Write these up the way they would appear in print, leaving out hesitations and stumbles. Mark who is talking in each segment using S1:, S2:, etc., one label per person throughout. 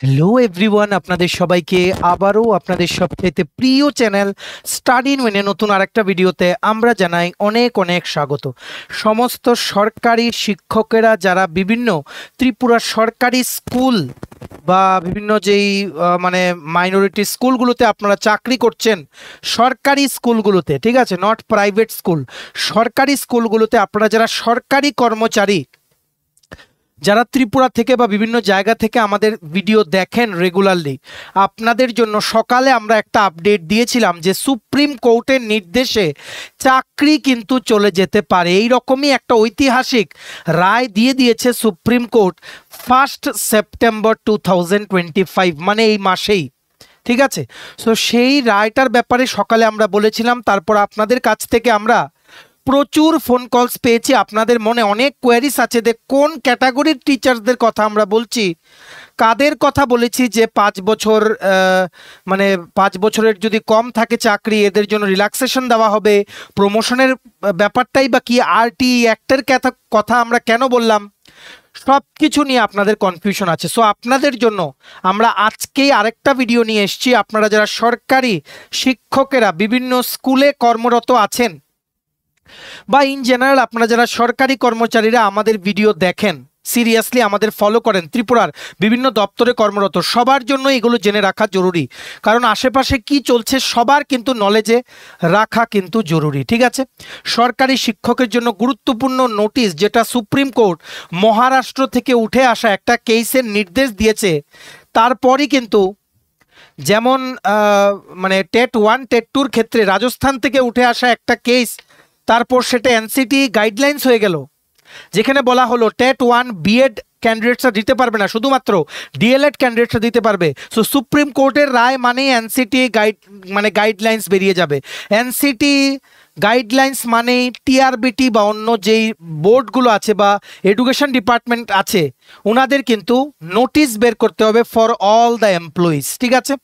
S1: Hello everyone, আপনাদের সবাইকে আবারও আপনাদের সবচেয়ে প্রিয় চ্যানেল স্টাডি ইন ওয়েনে নতুন আরেকটা ভিডিওতে আমরা জানাই অনেক অনেক স্বাগত। সমস্ত সরকারি শিক্ষকেরা যারা বিভিন্ন ত্রিপুরা সরকারি স্কুল বা বিভিন্ন যেই মাইনরিটি স্কুলগুলোতে আপনারা চাকরি করছেন, সরকারি স্কুলগুলোতে, ঠিক আছে, নট প্রাইভেট স্কুল, সরকারি স্কুলগুলোতে আপনারা যারা সরকারি কর্মচারী, যারা ত্রিপুরা থেকে বা বিভিন্ন জায়গা থেকে আমাদের ভিডিও দেখেন রেগুলারলি, আপনাদের জন্য সকালে আমরা একটা আপডেট দিয়েছিলাম যে সুপ্রিম কোর্টের নির্দেশে চাকরি কিন্তু চলে যেতে পারে। এই রকমই একটা ঐতিহাসিক রায় দিয়ে দিয়েছে সুপ্রিম কোর্ট 1 সেপ্টেম্বর 2025, মানে এই মাসেই, ঠিক আছে। সো সেই রায়টার ব্যাপারে সকালে আমরা বলেছিলাম, তারপর আপনাদের কাছ থেকে আমরা প্রচুর ফোন কলস পেয়েছি। আপনাদের মনে অনেক কোয়ারিজ আছে যে কোন ক্যাটাগরির টিচার্সদের কথা আমরা বলছি, কাদের কথা বলেছি যে 5 বছর 5 বছরের যদি কম থাকে চাকরি, এদের জন্য রিল্যাক্সেশন দেওয়া হবে, প্রমোশনের ব্যাপারটাই বা কি, আরটি অ্যাক্টের কথা আমরা কেন বললাম, সব কিছু নিয়ে আপনাদের কনফিউশন আছে। সো আপনাদের জন্য আমরা আজকেই আরেকটা ভিডিও নিয়ে এসেছি। আপনারা যারা সরকারি শিক্ষকেরা বিভিন্ন স্কুলে কর্মরত আছেন বা ইন জেনারেল আপনারা যারা সরকারি কর্মচারীরা আমাদের ভিডিও দেখেন, সিরিয়াসলি আমাদের ফলো করেন, ত্রিপুরার বিভিন্ন দপ্তরে কর্মরত, সবার জন্য এগুলো জেনে রাখা জরুরি। কারণ আশেপাশে কি চলছে সবার কিন্তু নলেজে রাখা কিন্তু জরুরি, ঠিক আছে। সরকারি শিক্ষকের জন্য গুরুত্বপূর্ণ নোটিশ, যেটা সুপ্রিম কোর্ট মহারাষ্ট্র থেকে উঠে আসা একটা কেসের নির্দেশ দিয়েছে। তারপরই কিন্তু যেমন টেট 1 টেট 2-র ক্ষেত্রে রাজস্থান থেকে উঠে আসা একটা কেস, তারপর সেটা এনসিটি গাইডলাইন্স হয়ে গেল, যেখানে বলা হলো টেট 1 বিএড ক্যান্ডিডেটসরা দিতে পারবে না, শুধুমাত্র ডিএলএড ক্যান্ডিডেটসরা দিতে পারবে। সো সুপ্রিম কোর্টের রায় মানেই এনসিটি গাইডলাইন্স বেরিয়ে যাবে। এনসিটি গাইডলাইন্স মানেই টিআরবিটি বা অন্য যেই বোর্ডগুলো আছে বা এডুকেশন ডিপার্টমেন্ট আছে, ওনাদের কিন্তু নোটিশ বের করতে হবে ফর অল দ্য এমপ্লয়িজ, ঠিক আছে।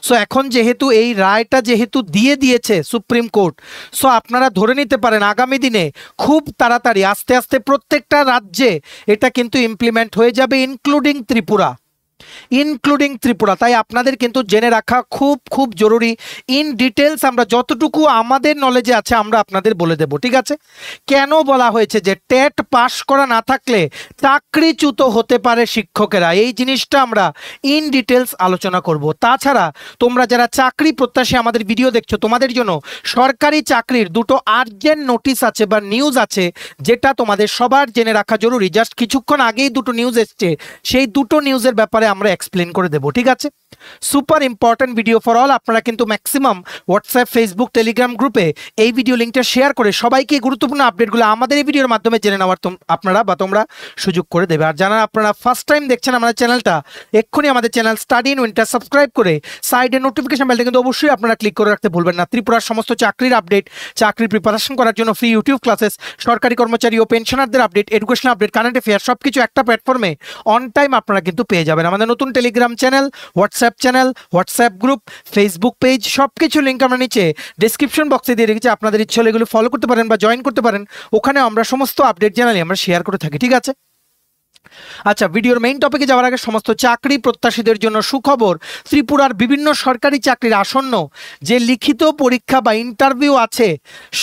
S1: সো এখন যেহেতু এই রায়টা যেহেতু দিয়ে দিয়েছে সুপ্রিম কোর্ট, সো আপনারা ধরে নিতে পারেন আগামী দিনে খুব তাড়াতাড়ি আস্তে আস্তে প্রত্যেকটা রাজ্যে এটা কিন্তু ইমপ্লিমেন্ট হয়ে যাবে, ইনক্লুডিং ত্রিপুরা। তাই আপনাদের কিন্তু জেনে রাখা খুব খুব জরুরি। ইন ডিটেলস আমরা যতটুকু আমাদের নলেজে আছে আমরা আপনাদের বলে দেব, ঠিক আছে। কেন বলা হয়েছে যে টেট পাস করা না থাকলে চাকরিচ্যুত হতে পারে শিক্ষকেরা, এই জিনিসটা আমরা ইন ডিটেলস আলোচনা করব। তাছাড়া তোমরা যারা চাকরি প্রত্যাশী আমাদের ভিডিও দেখছো, তোমাদের জন্য সরকারি চাকরির দুটো আর্জেন্ট নোটিশ আছে বা নিউজ আছে, যেটা তোমাদের সবার জেনে রাখা জরুরি। জাস্ট কিছুক্ষণ আগেই দুটো নিউজ এসছে, সেই দুটো নিউজের ব্যাপারে আমরা এক্সপ্লেন করে দেব, ঠিক আছে। Super important video for all. আপনারা কিন্তু ম্যাক্সিমাম হোয়াটসঅ্যাপ, ফেসবুক, টেলিগ্রাম গ্রুপে এই ভিডিও লিঙ্কটা শেয়ার করে সবাইকে গুরুত্বপূর্ণ আপডেটগুলো আমাদের এই ভিডিওর মাধ্যমে জেনে নেওয়ার তোমরা সুযোগ করে দেবে। আর যারা আপনারা ফার্স্ট টাইম দেখছেন আমাদের চ্যানেলটা, এক্ষুনি আমাদের চ্যানেল স্টাডি ইন উইনটা সাবস্ক্রাইব করে সাইডে নোটিফিকেশন বেলটা কিন্তু অবশ্যই আপনারা ক্লিক করে রাখতে ভুলবেন না। ত্রিপুরার সমস্ত চাকরির আপডেট, চাকরির প্রিপারেশন করার জন্য ফ্রি ইউটিউব ক্লাসেস, সরকারি কর্মচারী ও পেনশনারদের update, education update, current affair, সবকিছু একটা প্ল্যাটফর্মে অন টাইম আপনারা কিন্তু পেয়ে যাবেন। আমাদের নতুন Telegram channel, WhatsApp channel, WhatsApp group, Facebook page, সবকিছু লিঙ্ক আমরা নিচে ডিসক্রিপশন বক্সে দিয়ে রেখেছি। আপনাদের ইচ্ছে হলে এগুলো ফলো করতে পারেন বা জয়েন করতে পারেন, ওখানে আমরা সমস্ত আপডেট জানালি আমরা শেয়ার করে থাকি, ঠিক আছে। আচ্ছা, ভিডিওর মেইন টপিকে যাওয়ার আগে সমস্ত চাকরি প্রত্যাশীদের জন্য সুখবর। ত্রিপুরার বিভিন্ন সরকারি চাকরির আসন্ন যে লিখিত পরীক্ষা বা ইন্টারভিউ আছে,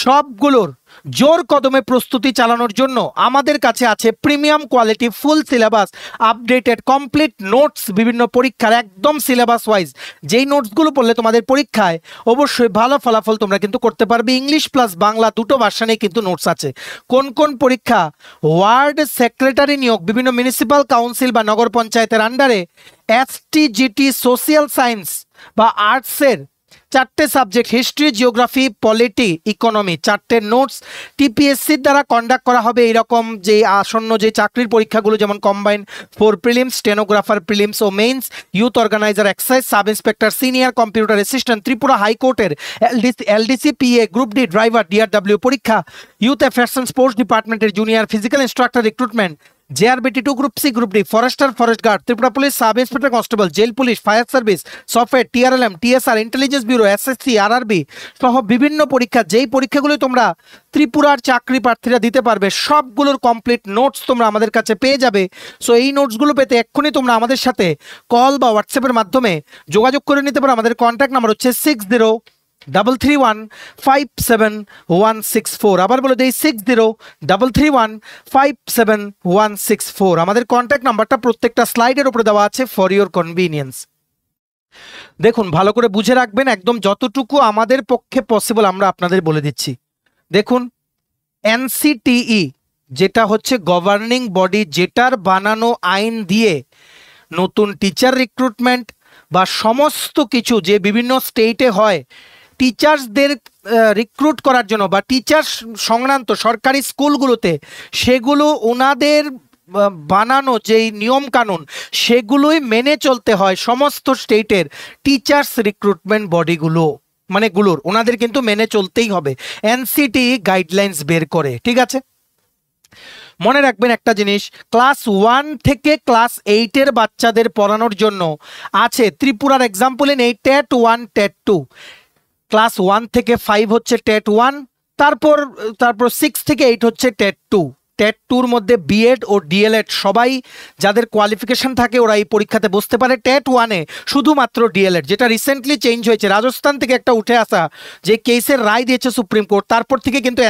S1: সবগুলোর জোর কদমে প্রস্তুতি চালানোর জন্য আমাদের কাছে আছে premium quality full syllabus updated complete notes, বিভিন্ন পরীক্ষার একদম সিলেবাস ওয়াইজ, যেই নোটসগুলো পড়লে তোমাদের পরীক্ষায় অবশ্যই ভালো ফলাফল তোমরা কিন্তু করতে পারবে। ইংলিশ প্লাস বাংলা দুটো ভার্সনে কিন্তু নোটস আছে। কোন কোন পরীক্ষা? ওয়ার্ড সেক্রেটারি নিয়োগ, বিভিন্ন মিউনিসিপ্যাল কাউন্সিল বা নগর পঞ্চায়েতের আন্ডারে, এসটিজিটি সোশিয়াল সায়েন্স বা আর্টসের 4টে subject, history, geography, polity, economy, 4টে নোটস টিপিএসসির দ্বারা কন্ডাক্ট করা হবে। এইরকম যে আসন্ন যে চাকরির পরীক্ষাগুলো, যেমন কম্বাইন্ড 4 প্রিলিমস, স্টেনোগ্রাফার প্রিলিমস ও mains, youth organiser excise, sub inspector, senior computer assistant, Tripura হাইকোর্টের LDC PA, group D driver, DRW পরীক্ষা, ইউথ অ্যাফেয়ার্স অ্যান্ড স্পোর্টস ডিপার্টমেন্টের junior physical instructor recruitment, JRBT2 group C group D, forester forest guard, Tripura police sub inspector constable, jail police, fire service, software, TRLM, TSR, intelligence bureau, SSC, RRB সহ বিভিন্ন পরীক্ষা, যেই পরীক্ষাগুলো তোমরা ত্রিপুরার চাকরি প্রার্থীরা দিতে পারবে সবগুলোর কমপ্লিট নোটস তোমরা আমাদের কাছে পেয়ে যাবে। সো এই নোটসগুলো পেতে এক্ষুনি তোমরা আমাদের সাথে কল বা হোয়াটসঅ্যাপের মাধ্যমে যোগাযোগ করে নিতে পারো। আমাদের কন্ট্যাক্ট নাম্বার হচ্ছে 6033157164। আবার বলে দিই 6033157164। আমাদের কন্ট্যাক্ট নাম্বারটা প্রত্যেকটা স্লাইডের উপরে দেওয়া আছে ফর ইওর কনভিনিয়েন্স। দেখুন ভালো করে বুঝে রাখবেন, একদম যতটুকু আমাদের পক্ষে পসিবল আমরা আপনাদের বলে দিচ্ছি। দেখুন NCTE যেটা হচ্ছে গভর্নিং বডি, যেটার বানানো আইন দিয়ে নতুন টিচার রিক্রুটমেন্ট বা সমস্ত কিছু যে বিভিন্ন স্টেটে হয় টিচার্সদের রিক্রুট করার জন্য বা টিচার্স সংক্রান্ত সরকারি স্কুলগুলোতে, সেগুলো ওনাদের বানানো যেই নিয়ম কানুন সেগুলোই মেনে চলতে হয় সমস্ত স্টেটের টিচার্স রিক্রুটমেন্ট বডিগুলো, মানে গুলোর ওনাদের কিন্তু মেনে চলতেই হবে। NCTE গাইডলাইন্স বের করে, ঠিক আছে। মনে রাখবেন একটা জিনিস, ক্লাস 1 থেকে ক্লাস 8-এর বাচ্চাদের পড়ানোর জন্য আছে ত্রিপুরার এক্সাম্পল নেই TET 1 TET 2, ক্লাস 1 থেকে 5 হচ্ছে TET 1, তারপর 6 থেকে 8 হচ্ছে TET 2। TET 2-র মধ্যে BEd ও DLED সবাই যাদের কোয়ালিফিকেশন থাকে ওরা এই পরীক্ষাতে বসতে পারে। TET 1-এ শুধুমাত্র DLED, যেটা রিসেন্টলি চেঞ্জ হয়েছে, রাজস্থান থেকে একটা উঠে আসা যে কেসের রায় দিয়েছে সুপ্রিম কোর্ট, তারপর থেকে কিন্তু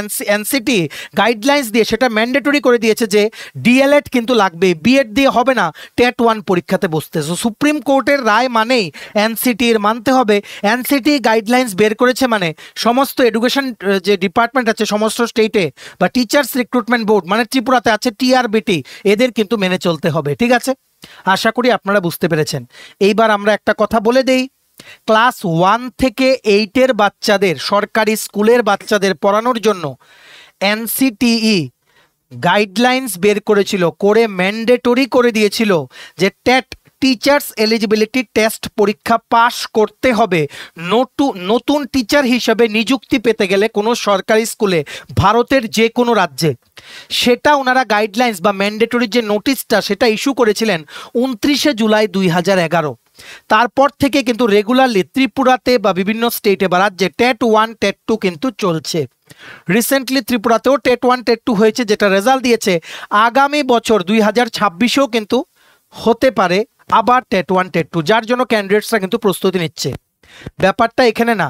S1: NCTE গাইডলাইন্স দিয়ে সেটা ম্যান্ডেটরি করে দিয়েছে যে DLED কিন্তু লাগবে, BEd দিয়ে হবে না TET 1 পরীক্ষাতে বসতে। সো সুপ্রিম কোর্টের রায় মানেই NCTE এর মানতে হবে। NCTE গাইডলাইন্স বের করেছে মানে সমস্ত এডুকেশন যে ডিপার্টমেন্ট আছে সমস্ত স্টেটে বা টিচার্স রিক্রুটমেন্ট বোর্ড মানে ত্রিপুরাতে আছে TRBT, এদের কিন্তু মেনে চলতে হবে, ঠিক আছে। আশা করি আপনারা বুঝতে পেরেছেন। এইবার আমরা একটা কথা বলে দেই, ক্লাস 1 থেকে 8-এর বাচ্চাদের সরকারি স্কুলের বাচ্চাদের পড়ানোর জন্য NCTE গাইডলাইন্স বের করেছিল, করে ম্যান্ডেটরি করে দিয়েছিল যে TET টিচার্স এলিজিবিলিটি টেস্ট পরীক্ষা পাশ করতে হবে নতুন টিচার হিসেবে নিযুক্তি পেতে গেলে কোনো সরকারি স্কুলে ভারতের যে কোনো রাজ্যে। সেটা ওনারা গাইডলাইন্স বা ম্যান্ডেটরি যে নোটিশটা সেটা ইস্যু করেছিলেন 29শে জুলাই 2011। তারপর থেকে কিন্তু রেগুলারলি ত্রিপুরাতে বা বিভিন্ন স্টেটে বা রাজ্যে TET 1 TET 2 কিন্তু চলছে। রিসেন্টলি ত্রিপুরাতেও TET 1 TET 2 হয়েছে, যেটা রেজাল্ট দিয়েছে আগামী বছর 2026-এও কিন্তু হতে পারে আবার TET 1 TET 2, যার জন্য ক্যান্ডিডেটসরা কিন্তু প্রস্তুতি নিচ্ছে। ব্যাপারটা এখানে না,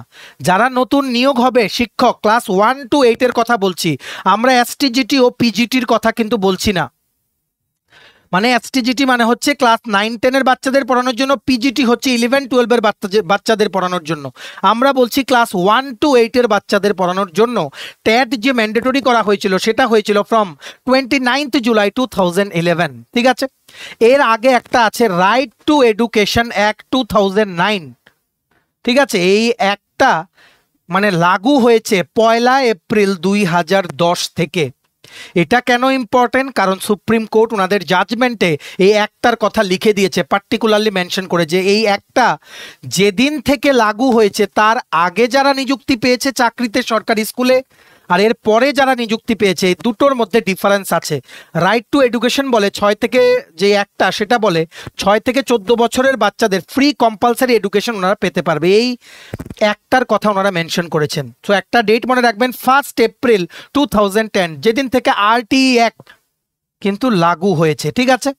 S1: যারা নতুন নিয়োগ হবে শিক্ষক ক্লাস 1 to 8-এর কথা বলছি আমরা, STGT ও PGTর কথা কিন্তু বলছি না। মানে STGT মানে হচ্ছে ক্লাস 9-10-এর বাচ্চাদের পড়ানোর জন্য, PGT হচ্ছে 11-12-এর বাচ্চাদের পড়ানোর জন্য। আমরা বলছি ক্লাস 1 to 8-এর বাচ্চাদের পড়ানোর জন্য TET যে ম্যান্ডেটরি করা হয়েছিল সেটা হয়েছিল ফ্রম 29 জুলাই 2011, ঠিক আছে। এর আগে একটা আছে রাইট টু এডুকেশন অ্যাক্ট 2009, ঠিক আছে। এই একটা মানে লাগু হয়েছে 1 এপ্রিল 2010 থেকে। এটা কেন ইম্পর্টেন্ট? কারণ সুপ্রিম কোর্ট ওনাদের জাজমেন্টে এই একটার কথা লিখে দিয়েছে, পার্টিকুলারলি মেনশন করে যে এই একটা যেদিন থেকে লাগু হয়েছে তার আগে যারা নিযুক্তি পেয়েছে চাকরিতে সরকারি স্কুলে আর এর পরে যারা নিযুক্তি পেয়েছে এই দুটোর মধ্যে ডিফারেন্স আছে। রাইট টু এডুকেশন বলে 6 থেকে যে একটা সেটা বলে 6 থেকে 14 বছরের বাচ্চাদের ফ্রি কম্পালসারি এডুকেশন ওনারা পেতে পারবে, এই একটার কথা ওনারা মেনশন করেছেন। সো একটা ডেট মনে রাখবেন 1 এপ্রিল 2010, যেদিন থেকে RTE অ্যাক্ট কিন্তু লাগু হয়েছে, ঠিক আছে।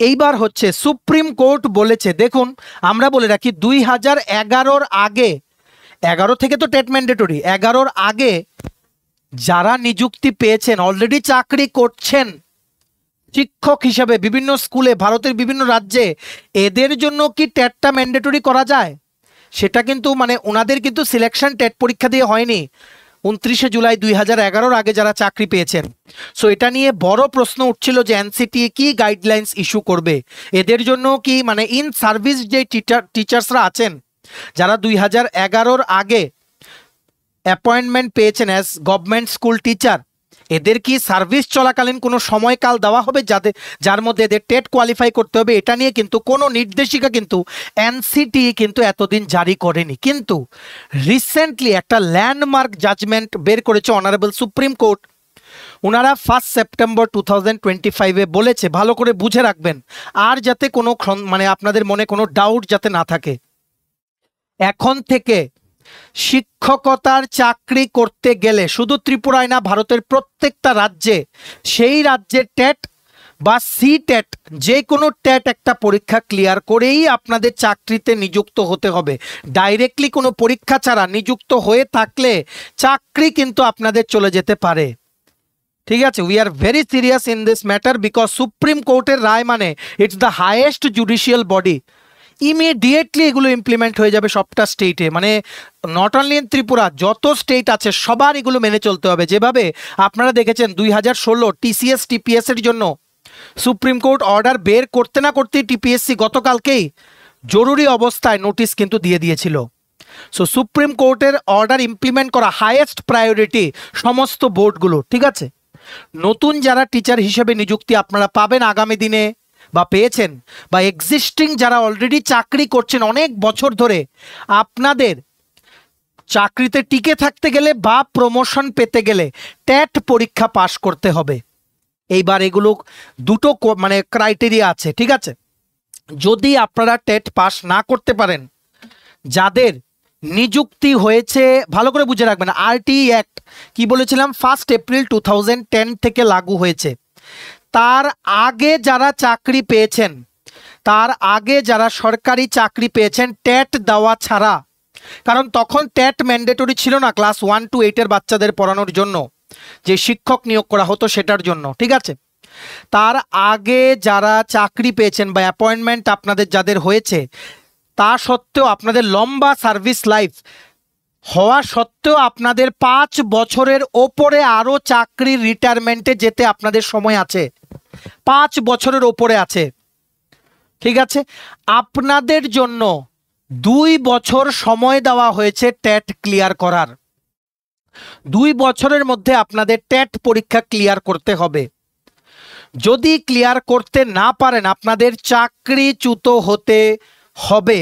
S1: এইবার হচ্ছে সুপ্রিম কোর্ট বলেছে, দেখুন আমরা বলে রাখি 2011-র আগে, 11 থেকে তো টেট ম্যান্ডেটরি, 11-র আগে যারা নিযুক্তি পেয়েছেন অলরেডি চাকরি করছেন শিক্ষক হিসাবে বিভিন্ন স্কুলে ভারতের বিভিন্ন রাজ্যে, এদের জন্য কি টেটটা ম্যান্ডেটরি করা যায়? সেটা কিন্তু মানে ওনাদের কিন্তু সিলেকশন টেট পরীক্ষা দিয়ে হয়নি 29শে জুলাই 2011-র আগে যারা চাকরি পেয়েছেন। সো এটা নিয়ে বড় প্রশ্ন উঠছিল যে NCTE কি গাইডলাইন্স ইস্যু করবে এদের জন্য, কি মানে ইন সার্ভিস যে টিচার্সরা আছেন যারা 2011-র আগে অ্যাপয়েন্টমেন্ট পেয়েছেন অ্যাজ গভর্নমেন্ট স্কুল টিচার, এদের কি সার্ভিস চলাকালীন কোনো সময়কাল দেওয়া হবে যার মধ্যে এদের টেট কোয়ালিফাই করতে হবে? এটা নিয়ে কিন্তু কোনো নির্দেশিকা কিন্তু NCTE কিন্তু এতদিন জারি করেনি। কিন্তু রিসেন্টলি একটা ল্যান্ডমার্ক জাজমেন্ট বের করেছে অনারেবল সুপ্রিম কোর্ট, ওনারা 1 সেপ্টেম্বর 2025-এ বলেছে, ভালো করে বুঝে রাখবেন আর যাতে কোনো মানে আপনাদের মনে কোনো ডাউট যাতে না থাকে। এখন থেকে শিক্ষকতার চাকরি করতে গেলে শুধু ত্রিপুরায় না, ভারতের প্রত্যেকটা রাজ্যে সেই রাজ্যের টেট বা সি টেট, যে কোনো টেট একটা পরীক্ষা ক্লিয়ার করেই আপনাদের চাকরিতে নিযুক্ত হতে হবে। ডাইরেক্টলি কোনো পরীক্ষা ছাড়া নিযুক্ত হয়ে থাকলে চাকরি কিন্তু আপনাদের চলে যেতে পারে। ঠিক আছে, we are very serious in this matter because supreme কোর্টের রায় মানে it's the highest judicial body. Immediately এগুলো ইমপ্লিমেন্ট হয়ে যাবে সবটা স্টেটে, মানে নট অনলি ইন ত্রিপুরা, যত স্টেট আছে সবার এগুলো মেনে চলতে হবে। যেভাবে আপনারা দেখেছেন 2016 টিসিএস টিপিএস এর জন্য সুপ্রিম কোর্ট অর্ডার বের করতে না করতেই টিপিএসসি গতকালকেই জরুরি অবস্থায় নোটিশ কিন্তু দিয়ে দিয়েছিল। সো সুপ্রিম কোর্টের অর্ডার ইমপ্লিমেন্ট করা হাইয়েস্ট প্রায়োরিটি সমস্ত বোর্ডগুলো। ঠিক আছে, নতুন যারা টিচার হিসেবে নিযুক্তি আপনারা পাবেন আগামী দিনে বা পেয়েছেন, বা এক্সিস্টিং যারা অলরেডি চাকরি করছেন অনেক বছর ধরে, আপনাদের চাকরিতে টিকে থাকতে গেলে বা প্রমোশন পেতে গেলে টেট পরীক্ষা পাশ করতে হবে। এইবার এগুলো দুটো মানে ক্রাইটেরিয়া আছে। ঠিক আছে, যদি আপনারা টেট পাস না করতে পারেন, যাদের নিযুক্তি হয়েছে, ভালো করে বুঝে রাখবেন, আরটিই অ্যাক্ট কি বলেছিলাম 1 এপ্রিল 2010 থেকে লাগু হয়েছে। তার আগে যারা চাকরি পেয়েছেন, তার আগে যারা সরকারি চাকরি পেয়েছেন টেট দেওয়া ছাড়া, কারণ তখন টেট ম্যান্ডেটরি ছিল না ক্লাস 1 to 8 এর বাচ্চাদের পড়ানোর জন্য, যে শিক্ষক নিয়োগ করা হতো সেটার জন্য। ঠিক আছে, তার আগে যারা চাকরি পেয়েছেন বা অ্যাপয়েন্টমেন্ট আপনাদের যাদের হয়েছে, তা সত্ত্বেও আপনাদের লম্বা সার্ভিস লাইফ হওয়া সত্ত্বেও আপনাদের 5 বছরের ওপরে আরও চাকরির রিটায়ারমেন্টে যেতে আপনাদের সময় আছে, 5 বছরের ওপরে আছে। ঠিক আছে, আপনাদের জন্য 2 বছর সময় দেওয়া হয়েছে টেট ক্লিয়ার করার। 2 বছরের মধ্যে আপনাদের টেট পরীক্ষা ক্লিয়ার করতে হবে। যদি ক্লিয়ার করতে না পারেন আপনাদের চাকরিচ্যুত হতে হবে,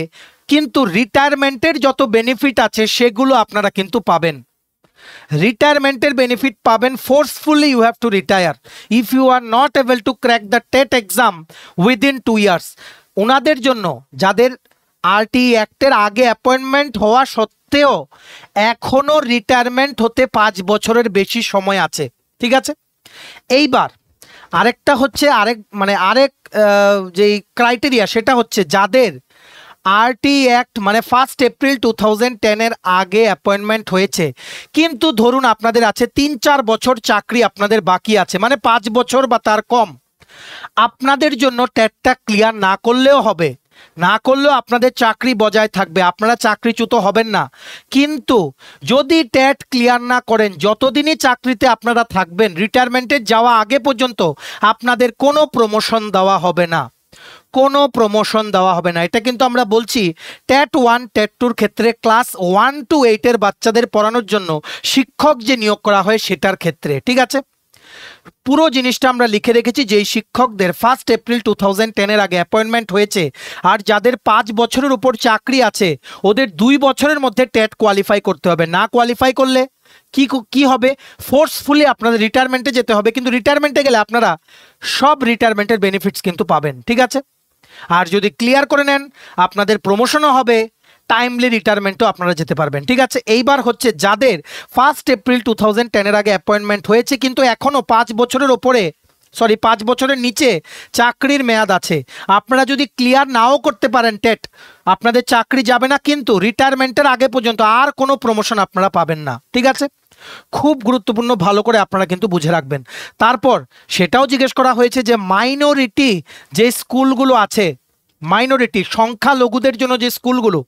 S1: কিন্তু রিটায়ারমেন্টের যত বেনিফিট আছে সেগুলো আপনারা কিন্তু পাবেন। রিটায়ারমেন্টের বেনিফিট পাবেন, forcefully you have to retire if you are not able to crack the TET exam within 2 years. ওনাদের জন্য যাদের আরটিই অ্যাক্টের আগে অ্যাপয়েন্টমেন্ট হওয়া সত্ত্বেও এখনও রিটায়ারমেন্ট হতে 5 বছরের বেশি সময় আছে। ঠিক আছে, এইবার আরেকটা হচ্ছে আরেক যেই ক্রাইটেরিয়া, সেটা হচ্ছে যাদের আরটিই অ্যাক্ট মানে 1 এপ্রিল 2010 এর আগে অ্যাপয়েন্টমেন্ট হয়েছে, কিন্তু ধরুন আপনাদের আছে 3-4 বছর চাকরি আপনাদের বাকি আছে, মানে 5 বছর বা তার কম। আপনাদের জন্য টেটটা ক্লিয়ার না করলেও হবে, না করলেও আপনাদের চাকরি বজায় থাকবে, আপনারা চাকরিচ্যুত হবেন না। কিন্তু যদি টেট ক্লিয়ার না করেন, যতদিনই চাকরিতে আপনারা থাকবেন, রিটায়ারমেন্টের যাওয়া আগে পর্যন্ত আপনাদের কোনো প্রমোশন দেওয়া হবে না, কোনো প্রমোশন দেওয়া হবে না। এটা কিন্তু আমরা বলছি টেট 1 টেট 2 ক্ষেত্রে, ক্লাস 1 to 8 এর বাচ্চাদের পড়ানোর জন্য শিক্ষক যে নিয়োগ করা হয় সেটার ক্ষেত্রে। ঠিক আছে, পুরো জিনিসটা আমরা লিখে রেখেছি, যেই শিক্ষকদের 1 এপ্রিল 2010 এর আগে অ্যাপয়েন্টমেন্ট হয়েছে আর যাদের 5 বছরের উপর চাকরি আছে, ওদের 2 বছরের মধ্যে টেট কোয়ালিফাই করতে হবে। না কোয়ালিফাই করলে কি হবে, ফোর্সফুলি আপনাদের রিটায়ারমেন্টে যেতে হবে, কিন্তু রিটায়ারমেন্টে গেলে আপনারা সব রিটায়ারমেন্টের বেনিফিটস কিন্তু পাবেন। ঠিক আছে, আর যদি ক্লিয়ার করে নেন আপনাদের প্রমোশনও হবে, টাইমলি রিটায়ারমেন্টও আপনারা যেতে পারবেন। ঠিক আছে, এইবার হচ্ছে যাদের 1 এপ্রিল 2010 এর আগে অ্যাপয়েন্টমেন্ট হয়েছে কিন্তু এখনও 5 বছরের ওপরে 5 বছরের নিচে চাকরির মেয়াদ আছে, আপনারা যদি ক্লিয়ার নাও করতে পারেন টেট, আপনাদের চাকরি যাবে না, কিন্তু রিটায়ারমেন্টের আগে পর্যন্ত আর কোনো প্রমোশন আপনারা পাবেন না। ঠিক আছে, খুব গুরুত্বপূর্ণ, ভালো করে আপনারা কিন্তু বুঝে রাখবেন। তারপর সেটাও জিজ্ঞেস করা হয়েছে যে মাইনরিটি যে স্কুলগুলো আছে, মাইনরিটি সংখ্যালঘুদের জন্য যে স্কুলগুলো,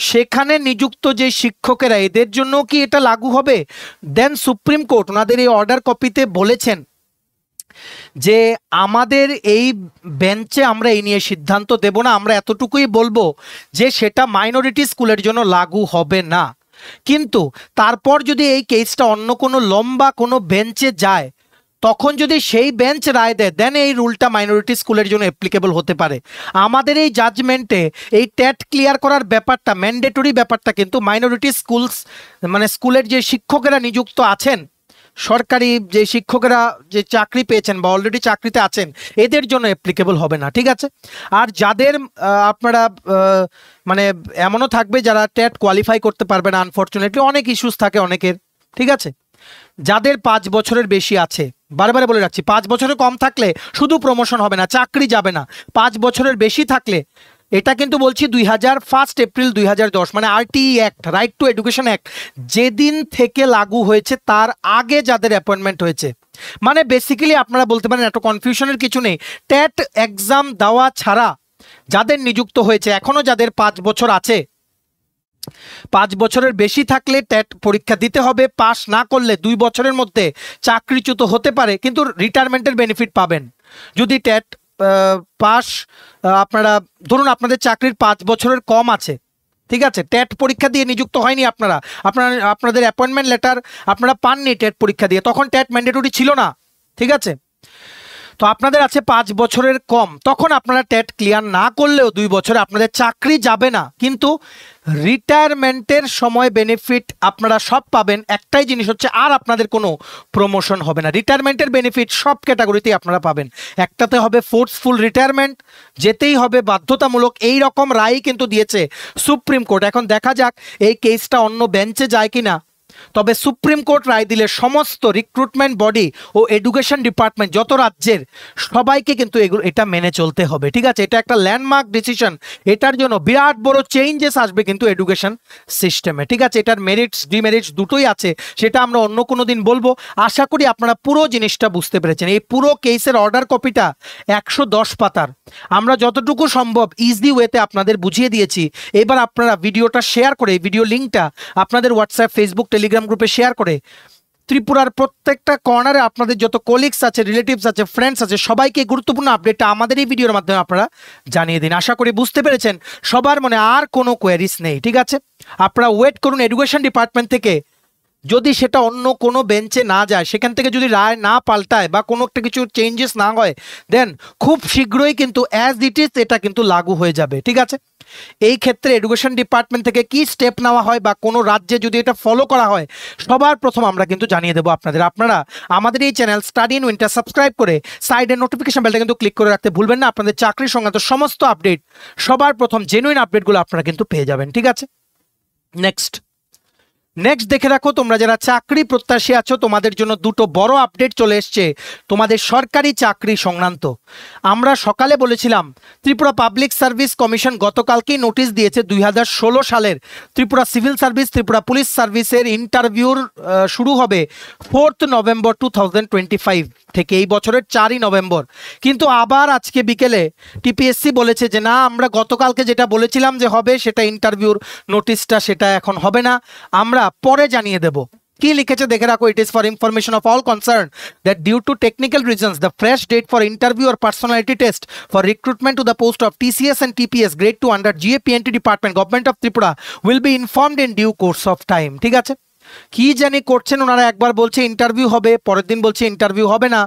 S1: সেখানে নিযুক্ত যে শিক্ষকেরা, এদের জন্য কি এটা লাগু হবে? দেন সুপ্রিম কোর্ট ওনাদের এই অর্ডার কপিতে বলেছেন যে আমাদের এই বেঞ্চে আমরা এই নিয়ে সিদ্ধান্ত দেব না, আমরা এতটুকুই বলবো যে সেটা মাইনরিটি স্কুলের জন্য লাগু হবে না। কিন্তু তারপর যদি এই কেসটা অন্য কোনো লম্বা কোনো বেঞ্চে যায়, তখন যদি সেই বেঞ্চ রায় দেয়, দেন এই রুলটা মাইনরিটি স্কুলের জন্য অ্যাপ্লিকেবল হতে পারে। আমাদের এই জাজমেন্টে এই টেট ক্লিয়ার করার ব্যাপারটা, ম্যান্ডেটরি ব্যাপারটা কিন্তু মাইনরিটি স্কুলস মানে স্কুলের যে শিক্ষকেরা নিযুক্ত আছেন সরকারি যে শিক্ষকেরা যে চাকরি পেয়েছেন বা অলরেডি চাকরিতে আছেন এদের জন্য অ্যাপ্লিকেবল হবে না, ঠিক আছে। আর যাদের আপনারা মানে এমনও থাকবে যারা টেট কোয়ালিফাই করতে পারবে না, আনফর্চুনেটলি অনেক ইস্যুস থাকে অনেকের, ঠিক আছে। যাদের 5 বছরের বেশি আছে, বারবার বলে রাখছি, 5 বছরের কম থাকলে শুধু প্রমোশন হবে না, চাকরি যাবে না। 5 বছরের বেশি থাকলে, এটা কিন্তু বলছি 1 এপ্রিল 2010 মানে RTE act, right two education act যেদিন থেকে লাগু হয়েছে তার আগে যাদের অ্যাপয়েন্টমেন্ট হয়েছে, মানে বেসিক্যালি আপনারা বলতে পারেন এত কনফিউশনের কিছু নেই, টেট এক্সাম দেওয়া ছাড়া যাদের নিযুক্ত হয়েছে, এখনো যাদের 5 বছর আছে, 5 বছরের বেশি থাকলে টেট পরীক্ষা দিতে হবে, পাস না করলে 2 বছরের মধ্যে চাকরিচ্যুত হতে পারে, কিন্তু রিটায়ারমেন্টের বেনিফিট পাবেন। যদি টেট পাস আপনারা ধরুন আপনাদের চাকরির 5 বছরের কম আছে, ঠিক আছে, টেট পরীক্ষা দিয়ে নিযুক্ত হয়নি আপনারা, আপনাদের অ্যাপয়েন্টমেন্ট লেটার আপনারা পাননি টেট পরীক্ষা দিয়ে, তখন টেট ম্যান্ডেটরি ছিল না, ঠিক আছে। তো আপনাদের আছে 5 বছরের কম, তখন আপনারা টেট ক্লিয়ার না করলেও 2 বছরে আপনাদের চাকরি যাবে না, কিন্তু রিটায়ারমেন্টের সময় বেনিফিট আপনারা সব পাবেন। একটাই জিনিস হচ্ছে আর আপনাদের কোনো প্রমোশন হবে না, রিটায়ারমেন্টের বেনিফিট সব ক্যাটাগরিতেই আপনারা পাবেন। একটাতে হবে ফোর্সফুল রিটায়ারমেন্ট, যেতেই হবে বাধ্যতামূলক, এই রকম রায় কিন্তু দিয়েছে সুপ্রিম কোর্ট। এখন দেখা যাক এই কেসটা অন্য বেঞ্চে যায় কিনা, তবে সুপ্রিম কোর্ট রায় দিলে সমস্ত রিক্রুটমেন্ট বডি ও এডুকেশন ডিপার্টমেন্ট যত রাজ্যের সবাইকে কিন্তু এটা মেনে চলতে হবে, ঠিক আছে। এটা একটা ল্যান্ডমার্ক ডিসিশন, এটার জন্য বিরাট বড় চেঞ্জেস আসবে কিন্তু এডুকেশন সিস্টেমে, ঠিক আছে। এটার মেরিটস ডিমেরিটস দুটোই আছে, সেটা আমরা অন্য কোনো দিন বলবো। আশা করি আপনারা পুরো জিনিসটা বুঝতে পেরেছেন। এই পুরো কেসের অর্ডার কপিটা 110 পাতার, আমরা যতটুকু সম্ভব ইজি ওয়েতে আপনাদের বুঝিয়ে দিয়েছি। এবার আপনারা ভিডিওটা শেয়ার করে, ভিডিও লিঙ্কটা আপনাদের হোয়াটসঅ্যাপ, ফেসবুক, টেলিগ্রাম গ্রুপে শেয়ার করে ত্রিপুরার প্রত্যেকটা কর্নারে আপনাদের যত কলিগস আছে, রিলেটিভস আছে, ফ্রেন্ডস আছে, সবাইকে গুরুত্বপূর্ণ আপডেটটা আমাদের এই ভিডিওর মাধ্যমে আপনারা জানিয়ে দিন। আশা করি বুঝতে পেরেছেন, সবার মনে আর কোনো কোয়ারিজ নেই, ঠিক আছে। আপনারা ওয়েট করুন এডুকেশন ডিপার্টমেন্ট থেকে, যদি সেটা অন্য কোনো বেঞ্চে না যায়, সেখান থেকে যদি রায় না পাল্টায় বা কোনো একটা কিছু চেঞ্জেস না হয়, দেন খুব শীঘ্রই কিন্তু অ্যাজ ইট ইজ এটা কিন্তু লাগু হয়ে যাবে, ঠিক আছে। এই ক্ষেত্রে এডুকেশন ডিপার্টমেন্ট থেকে কি স্টেপ নেওয়া হয় বা কোনো রাজ্যে যদি এটা ফলো করা হয়, সবার প্রথম আমরা কিন্তু জানিয়ে দেবো আপনাদের। আপনারা আমাদের এই channel study in winter subscribe করে সাইডের নোটিফিকেশন বেলটা কিন্তু ক্লিক করে রাখতে ভুলবেন না। আপনাদের চাকরি সংক্রান্ত সমস্ত আপডেট, সবার প্রথম জেনুইন আপডেটগুলো আপনারা কিন্তু পেয়ে যাবেন, ঠিক আছে। নেক্সট দেখে রাখো, তোমরা যারা চাকরি প্রত্যাশী আছো তোমাদের জন্য দুটো বড় আপডেট চলে এসছে তোমাদের সরকারি চাকরি সংক্রান্ত। আমরা সকালে বলেছিলাম ত্রিপুরা পাবলিক সার্ভিস কমিশন গতকালকেই নোটিশ দিয়েছে 2016 সালের Tripura civil service, Tripura police সার্ভিসের ইন্টারভিউর শুরু হবে 4 নভেম্বর 2025 থেকে, এই বছরের 4 নভেম্বর। কিন্তু আবার আজকে বিকেলে টিপিএসসি বলেছে যে না, আমরা গতকালকে যেটা বলেছিলাম যে হবে সেটা ইন্টারভিউর নোটিশটা সেটা এখন হবে না, আমরা পরে জানিয়ে দেব। কি লিখেছে দেখে রাখো, it is for information of all concern that due to technical reasons the fresh date for interview or personality test for recruitment to the post of TCS and TPS grade 2 under GAPNT department government of Tripura will be informed in due course of time, ঠিক আছে। কি জানি করছেন ওনারা, একবার বলছে interview হবে, পরের দিন বলছে ইন্টারভিউ হবে না।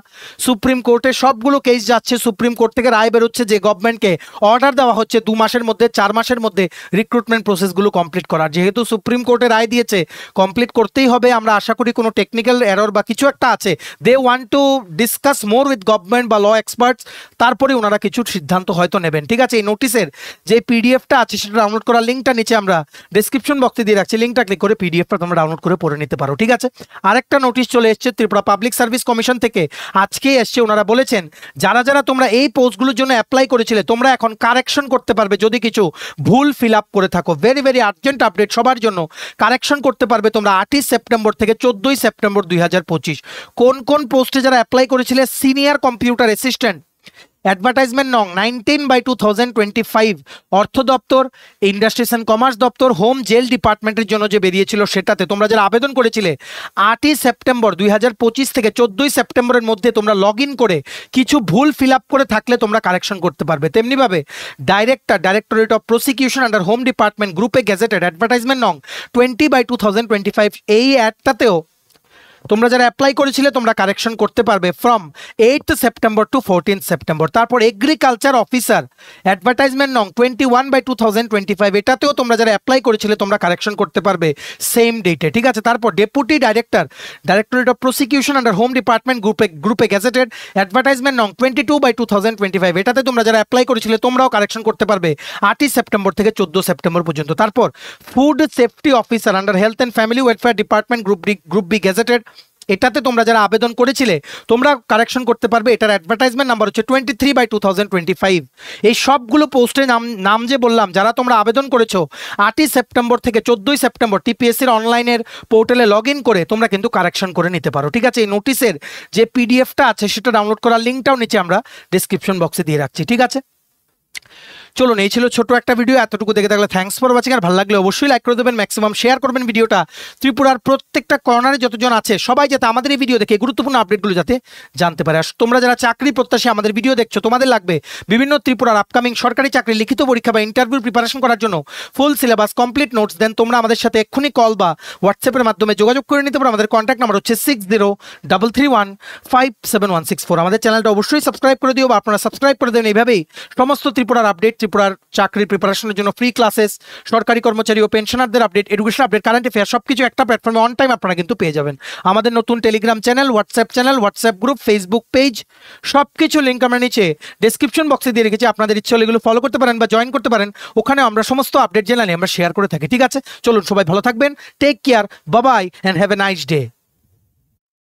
S1: সুপ্রিম কোর্টে সবগুলো কেস যাচ্ছে, সুপ্রিম কোর্ট থেকে রায় বেরোচ্ছে যে গভর্নমেন্টকে অর্ডার দেওয়া হচ্ছে 2 মাসের মধ্যে, 4 মাসের মধ্যে রিক্রুটমেন্ট প্রসেসগুলো কমপ্লিট করার। যেহেতু সুপ্রিম কোর্টে রায় দিয়েছে কমপ্লিট করতেই হবে, আমরা আশা করি কোনো টেকনিক্যাল এরর বা কিছু একটা আছে, they want to discuss more with government বা ল এক্সপার্টস, তারপরে ওনারা কিছু সিদ্ধান্ত হয়তো নেবেন, ঠিক আছে। এই নোটিশের যে পিডিএফটা আছে সেটা ডাউনলোড করার লিঙ্কটা নিচে আমরা ডেসক্রিপশন বক্সে দিয়ে রাখছি, লিঙ্কটা ক্লিক করে পিডিএফটা তোমরা ডাউনলোড করে পড়ে নিতে পারো, ঠিক আছে। আরেকটা নোটিশ চলে এসেছে ত্রিপুরা পাবলিক সার্ভিস কমিশন থেকে, আজকেই এসছে। ওনারা বলেছেন যারা যারা তোমরা এই পোস্টগুলোর জন্য অ্যাপ্লাই করেছিলে তোমরা এখন কারেকশন করতে পারবে, যদি কিছু ভুল ফিল আপ করে থাকো। ভেরি ভেরি আর্জেন্ট আপডেট সবার জন্য, কারেকশন করতে পারবে তোমরা 28 সেপ্টেম্বর থেকে 14 সেপ্টেম্বর 2025। কোন কোন পোস্টে যারা অ্যাপ্লাই করেছিলে, সিনিয়র কম্পিউটার অ্যাসিস্ট্যান্ট, অ্যাডভার্টাইজমেন্ট নং 19/2025 অর্থ দপ্তর, ইন্ডাস্ট্রিজ অ্যান্ড কমার্স দপ্তর, হোম জেল ডিপার্টমেন্টের জন্য যে বেরিয়েছিল সেটাতে তোমরা যারা আবেদন করেছিলে 8 সেপ্টেম্বর 2025 থেকে 14 সেপ্টেম্বরের মধ্যে তোমরা লগ ইন করে কিছু ভুল ফিল আপ করে থাকলে তোমরা কারেকশন করতে পারবে। তেমনিভাবে directorate of prosecution under home department গ্রুপে গেজেটেড অ্যাডভার্টাইজমেন্ট নং 20/2025 এই অ্যাডটাতেও তোমরা যারা অ্যাপ্লাই করেছিলে তোমরা কারেকশন করতে পারবে from 8th September to 14th September. তারপর এগ্রিকালচার অফিসার অ্যাডভার্টাইজমেন্ট নং 21/2025, এটাতেও তোমরা যারা অ্যাপ্লাই করেছিলে তোমরা কারেকশন করতে পারবে সেম ডেটে, ঠিক আছে। তারপর deputy director directorate of prosecution under home department গ্রুপে গ্যাজেটেড অ্যাডভার্টাইজমেন্ট নং 22/2025, এটাতে তোমরা যারা অ্যাপ্লাই করেছিলে তোমরাও কারেকশন করতে পারবে 8ই সেপ্টেম্বর থেকে 14 সেপ্টেম্বর পর্যন্ত। তারপর food safety officer under health and family welfare department group B gazetted, এটাতে তোমরা যারা আবেদন করেছিলে তোমরা কারেকশন করতে পারবে। এটার অ্যাডভার্টাইজমেন্ট নাম্বার হচ্ছে 23/2025। এই সবগুলো পোস্টের নাম যে বললাম যারা তোমরা আবেদন করেছো 8ই সেপ্টেম্বর থেকে 14ই সেপ্টেম্বর টিপিএসসির অনলাইনের পোর্টালে লগ ইন করে তোমরা কিন্তু কারেকশন করে নিতে পারো, ঠিক আছে। এই নোটিশের যে পিডিএফটা আছে সেটা ডাউনলোড করার লিঙ্কটাও নিচে আমরা ডিসক্রিপশন বক্সে দিয়ে রাখছি, ঠিক আছে। চলুন, এই ছিল ছোট একটা ভিডিও, এতটুকু দেখে থাকলে থ্যাঙ্কস ফর ওয়াচিং। আর ভালো লাগলে অবশ্যই লাইক করে দেবেন, ম্যাক্সিমাম শেয়ার করবেন ভিডিওটা। ত্রিপুরার প্রত্যেকটা কর্নারে যতজন আছে সবাই যাতে আমাদের এই ভিডিও দেখে গুরুত্বপূর্ণ আপডেটগুলো যাতে জানতে পারে। আর তোমরা যারা চাকরি প্রত্যাশী আমাদের ভিডিও দেখছো, তোমাদের লাগবে বিভিন্ন ত্রিপুরার আপকামিং সরকারি চাকরি লিখিত পরীক্ষা বা ইন্টারভিউর প্রিপারেশন করার জন্য ফুল সিলেবাস কমপ্লিট নোটস, দেন তোমরা আমাদের সাথে এক্ষুনি কল বা হোয়াটসঅ্যাপের মাধ্যমে যোগাযোগ করে নিতে পারো। আমাদের কন্ট্যাক্ট নাম্বার হচ্ছে 6033157164। আমাদের চ্যানেলটা অবশ্যই সাবস্ক্রাইব করে দিও বা আপনারা সাবস্ক্রাইব করে দেন। এইভাবেই সমস্ত ত্রিপুরার আপডেট, ত্রিপুরার চাকরি প্রিপারেশনের জন্য ফ্রি ক্লাসেস, সরকারি কর্মচারী ও পেনশনারদের update, education update, current affair সবকিছু একটা প্ল্যাটফর্মে অন টাইম আপনারা কিন্তু পেয়ে যাবেন। আমাদের নতুন Telegram channel, WhatsApp group, Facebook page সবকিছু লিঙ্ক আমরা নিচে ডেসক্রিপশন বক্সে দিয়ে রেখেছি। আপনাদের ইচ্ছে হলে এগুলো ফলো করতে পারেন বা জয়েন করতে পারেন। ওখানে আমরা সমস্ত আপডেট জেনারেলি আমরা শেয়ার করে থাকি, ঠিক আছে। চলুন, সবাই ভালো থাকবেন, take care, bye bye and have a nice day.